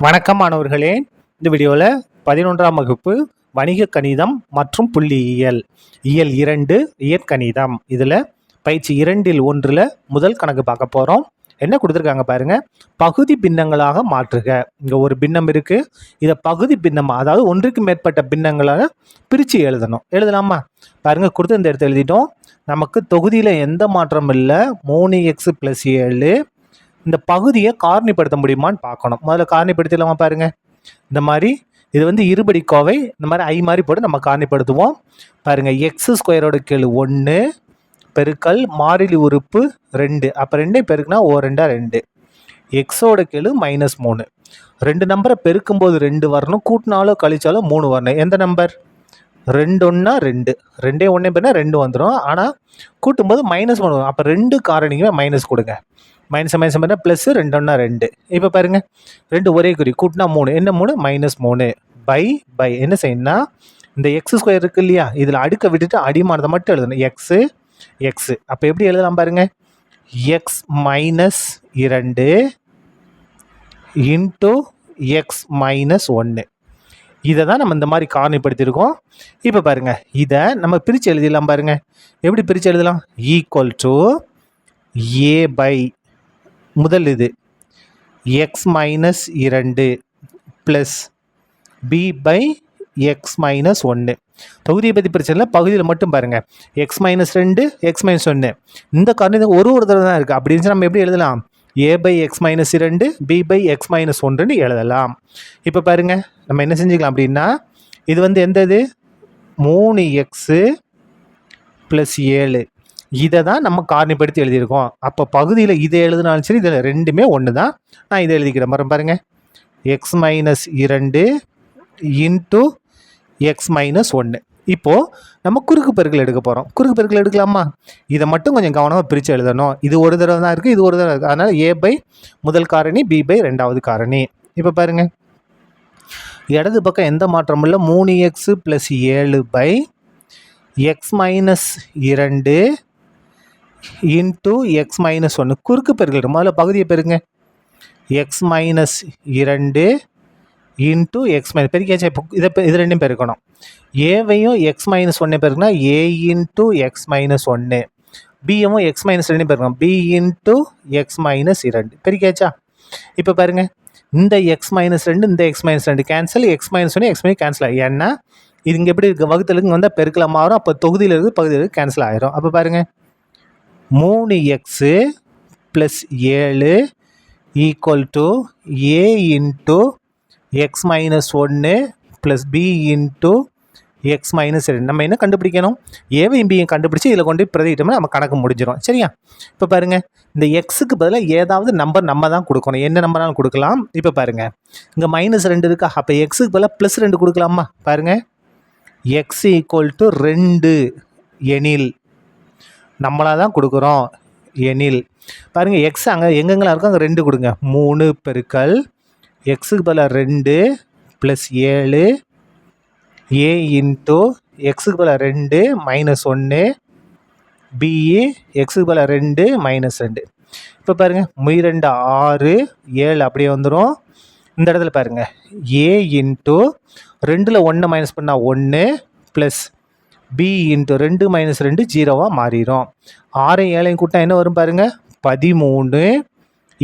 வணக்கம் மாணவர்களே. இந்த வீடியோவில் 11ஆம் வகுப்பு வணிக கணிதம் மற்றும் புள்ளியியல் இயல் 2 இயற்கணிதம் இதில் பயிற்சி 2இல் 1 முதல் கணக்கு பார்க்க போகிறோம். என்ன கொடுத்துருக்காங்க பாருங்க, பகுதி பின்னங்களாக மாற்றுக. இங்கே ஒரு பின்னம் இருக்குது, இதை பகுதி பின்னம், அதாவது ஒன்றுக்கு மேற்பட்ட பின்னங்களாக பிரித்து எழுதலாமா? பாருங்க, கொடுத்து இந்த இடத்த எழுதிட்டோம். நமக்கு தொகுதியில் எந்த மாற்றமும் இல்லை. 3x + 7. இந்த பகுதியை காரணிப்படுத்த முடியுமான்னு பார்க்கணும். முதல்ல காரணிப்படுத்திடலாமா? பாருங்க, இந்த மாதிரி இது வந்து இருபடி கோவை, இந்த மாதிரி ஐ மாதிரி போட்டு நம்ம காரணிப்படுத்துவோம். பாருங்க, x² கீழ் 1 பெருக்கல் மாறிலி உறுப்பு 2, அப்போ 2 பெருக்குனா ஓ 2 2, எக்ஸோட கீழ் -3. ரெண்டு நம்பரை பெருக்கும்போது 2 வரணும், கூட்டினாலோ கழிச்சாலோ 3 வரணும். எந்த நம்பர்? 2 1 2, 2 1 பெருனா 2 வந்துடும். ஆனால் கூட்டும்போது -3 வரும். அப்போ 2 காரணிக்குமே மைனஸ் கொடுங்க. மைனஸ் பண்ண ப்ளஸ் 2 1 2. இப்போ பாருங்க, 2 ஒரே குறி, கூட்டினா 3. என்ன 3? -3 பை என்ன செய்யணும்னா, இந்த x² இருக்கு இல்லையா, இதில் அடுக்க விட்டுட்டு அடிமானதை மட்டும் எழுதணும். எக்ஸ். அப்போ எப்படி எழுதலாம் பாருங்க, x - 2 இன்ட்டு x - 1. இதை தான் நம்ம இந்த மாதிரி காரணிப்படுத்தியிருக்கோம். இப்போ பாருங்க, இதை நம்ம பிரித்து எழுதிடலாம். பாருங்க, எப்படி பிரித்து எழுதலாம்? ஈக்குவல் டு a பை முதல் இது x - 2 plus b by x - 1. தொகுதியை பற்றி பிரச்சனை இல்லை, பகுதியில் மட்டும் பாருங்கள். x - 2 x - 1 இந்த காரணம் ஒரு தடவை தான் இருக்குது. அப்படி இருந்துச்சு நம்ம எப்படி எழுதலாம்? a by x - 2 b by x - 1 எழுதலாம். இப்போ பாருங்கள், நம்ம என்ன செஞ்சுக்கலாம் அப்படின்னா, இது வந்து எந்த இது 3x + 7, இதை தான் நம்ம காரணிப்படுத்தி எழுதியிருக்கோம். அப்போ பகுதியில் இதை எழுதினாலும் சரி, இதில் ரெண்டுமே ஒன்று தான். நான் இதை எழுதிக்கிறேன். பாருங்க, x - 2 இன்ட்டு x - 1. இப்போது நம்ம குறுக்கு பெருக்கல் எடுக்க போகிறோம். குறுக்கு பெருக்கல் எடுக்கலாமா? இதை மட்டும் கொஞ்சம் கவனமாக பிரித்து எழுதணும். இது ஒரு தடவை தான் இருக்குது, இது ஒரு தடவை இருக்குது. அதனால் a பை முதல் காரணி, b பை ரெண்டாவது காரணி. இப்போ பாருங்கள், இடது பக்கம் எந்த மாற்றமும் இல்லை. 3x + 7 by x - 2 into x - 1. குறுக்கு பெருக்கல் முதல்ல பகுதியை பெருங்க. x - 2 into x - பெருக்கியாச்சு. இப்போ இது ரெண்டையும் பெருக்கணும். ஏவையும் x - 1 பெருக்குனா a இன்ட்டு x - 1, பியவும் x - 2 பெருக்கணும், b இன்ட்டு x - 2. பெருக்கியாச்சா? இப்போ பாருங்க, இந்த x - 2 இந்த x - 2 cancel, x - 1 x - cancel ஆகும். ஏன்னா இது இங்கே எப்படி இருக்குது, வகுத்தலுக்கு வந்தால் பெருக்கலாம் மாறும். அப்போ தொகுதியில் இருக்குது, பகுதியில் கேன்சல் ஆகிரும். அப்போ பாருங்கள், 3x + 7 equal to a into x - 1 plus b into x - 2. நம்ம என்ன கண்டுபிடிக்கணும்? ஏவையும் பியும் கண்டுபிடிச்சி இதில் கொண்டு பிரதிட்டோம்னா நம்ம கணக்கு முடிஞ்சிடும். சரியா? இப்போ பாருங்கள், இந்த எக்ஸுக்கு பதிலாக ஏதாவது நம்பர் நம்ம தான் கொடுக்கணும். என்ன நம்பராலும் கொடுக்கலாம். இப்போ பாருங்கள், இங்கே -2 இருக்கா, அப்போ எக்ஸுக்கு பதிலாக +2 கொடுக்கலாமா? பாருங்கள், x ஈக்குவல் டு 2 எனில், நம்மளாக தான் கொடுக்குறோம் எனில். பாருங்கள், எக்ஸ் அங்கே எங்கெங்கெல்லாம் இருக்கோ அங்கே 2 கொடுங்க. 3 பெருக்கல் எக்ஸுக்கு பதிலாக 2 ப்ளஸ் 7 a இன்ட்டு எக்ஸுக்கு பதிலாக 2 -1 b எக்ஸுக்கு பதிலாக 2 -2. இப்போ பாருங்கள், 2 6 7 அப்படியே வந்துடும். இந்த இடத்துல பாருங்கள், a இன்ட்டு 2ல் 1 மைனஸ் பண்ணால் 1 ப்ளஸ் b இன்ட்டு 2 - 2 0வாக மாறிடும். 6 7 கூட்டினா என்ன வரும் பாருங்கள், 13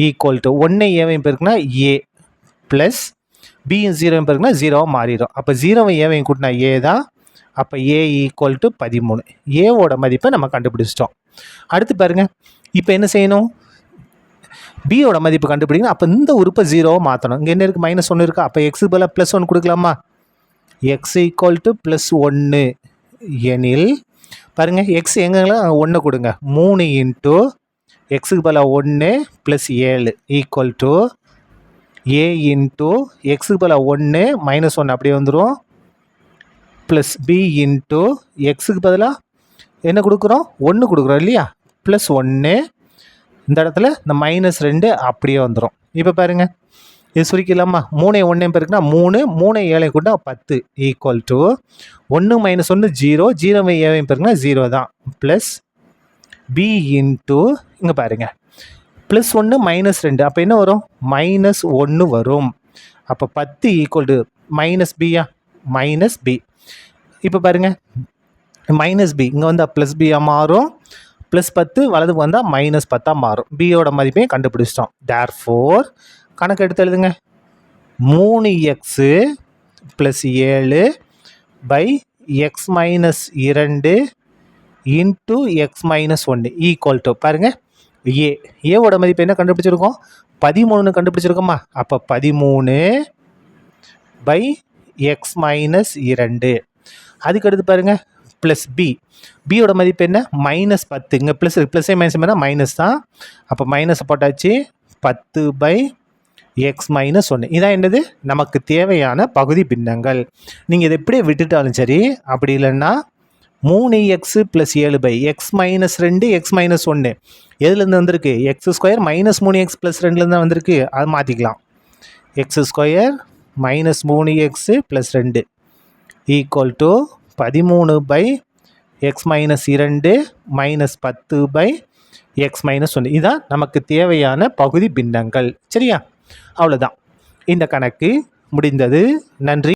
ஈக்குவல் டு 1 ஏவையும் பெருக்குனா a ப்ளஸ் b 0 பெருக்குனா 0வாக மாறிடும். அப்போ 0 ஏவையும் கூட்டினா a தான். அப்போ a ஈக்குவல் டு 13. ஏவோட மதிப்பை நம்ம கண்டுபிடிச்சிட்டோம். அடுத்து பாருங்கள், இப்போ என்ன செய்யணும்? பியோட மதிப்பு கண்டுபிடிக்கணும். அப்போ இந்த உறுப்பை 0வாக மாற்றணும். இங்கே என்ன இருக்குது, -1 இருக்கா, அப்போ எக்ஸுக்கு பதிலாக +1 கொடுக்கலாமா? x ஈக்குவல் டு +1 எனில், பாருங்கள், எக்ஸ் எங்கெல்லாம் 1 கொடுங்க. 3 இன்ட்டு எக்ஸுக்கு பதிலாக 1 plus 7 equal to a into எக்ஸுக்கு பதிலாக 1 -1 அப்படியே வந்துடும் ப்ளஸ் b இன்ட்டு எக்ஸுக்கு பதிலாக என்ன கொடுக்குறோம், 1 கொடுக்குறோம் இல்லையா, +1. இந்த இடத்துல இந்த -2 அப்படியே வந்துடும். இப்போ பாருங்கள், இது சுருக்கிடலாமா? 3 1 பெருக்குனா 3 3 7 கூட்டினா 10 ஈக்குவல் டு 1 - 1 0 0 7 பெருக்குனா 0 தான் ப்ளஸ் b இன்ட்டு இங்கே பாருங்கள் +1 -2, அப்போ என்ன வரும்? -1 வரும். அப்போ 10 ஈக்குவல் டு மைனஸ் பியா, மைனஸ் பி. இப்போ பாருங்கள், மைனஸ் பி இங்கே வந்து ப்ளஸ் பியாக மாறும், ப்ளஸ் 10 வலதுக்கு வந்தால் மைனஸ் 10 மாறும். பியோட மதிப்பையும் கண்டுபிடிச்சிட்டோம். தேர்ஃபோர் கணக்கு எடுத்து எழுதுங்க. 3x plus 7 by x minus 2 into x minus 1 equal to பாருங்கள் ஏவோட மதிப்பு என்ன கண்டுபிடிச்சிருக்கோம், 13 கண்டுபிடிச்சிருக்கோமா. அப்போ 13 பை எக்ஸ் மைனஸ் 2. அதுக்கடுத்து பாருங்கள் ப்ளஸ் பியோட மதிப்பு என்ன, மைனஸ் 10. இங்கே ப்ளஸ் ப்ளஸ்ஸே மைனஸ் பண்ணால் மைனஸ் தான். அப்போ மைனஸ் போட்டாச்சு. 10 பை எக்ஸ் மைனஸ் 1. இதான் என்னது, நமக்கு தேவையான பகுதி பின்னங்கள். நீங்கள் இதை எப்படியே விட்டுட்டாலும் சரி, அப்படி இல்லைன்னா 3x plus 7 by x minus 2 x minus 1 எதுலேருந்து வந்திருக்கு, x square minus 3x plus 2லேருந்து தான் வந்திருக்கு. அது மாற்றிக்கலாம். X square minus 3x plus 2 equal to 13 by x minus 2 minus 10 by x minus 1. இதுதான் நமக்கு தேவையான பகுதி பின்னங்கள். சரியா, அவ்வளோதான். இந்த கணக்கு முடிந்தது. நன்றி.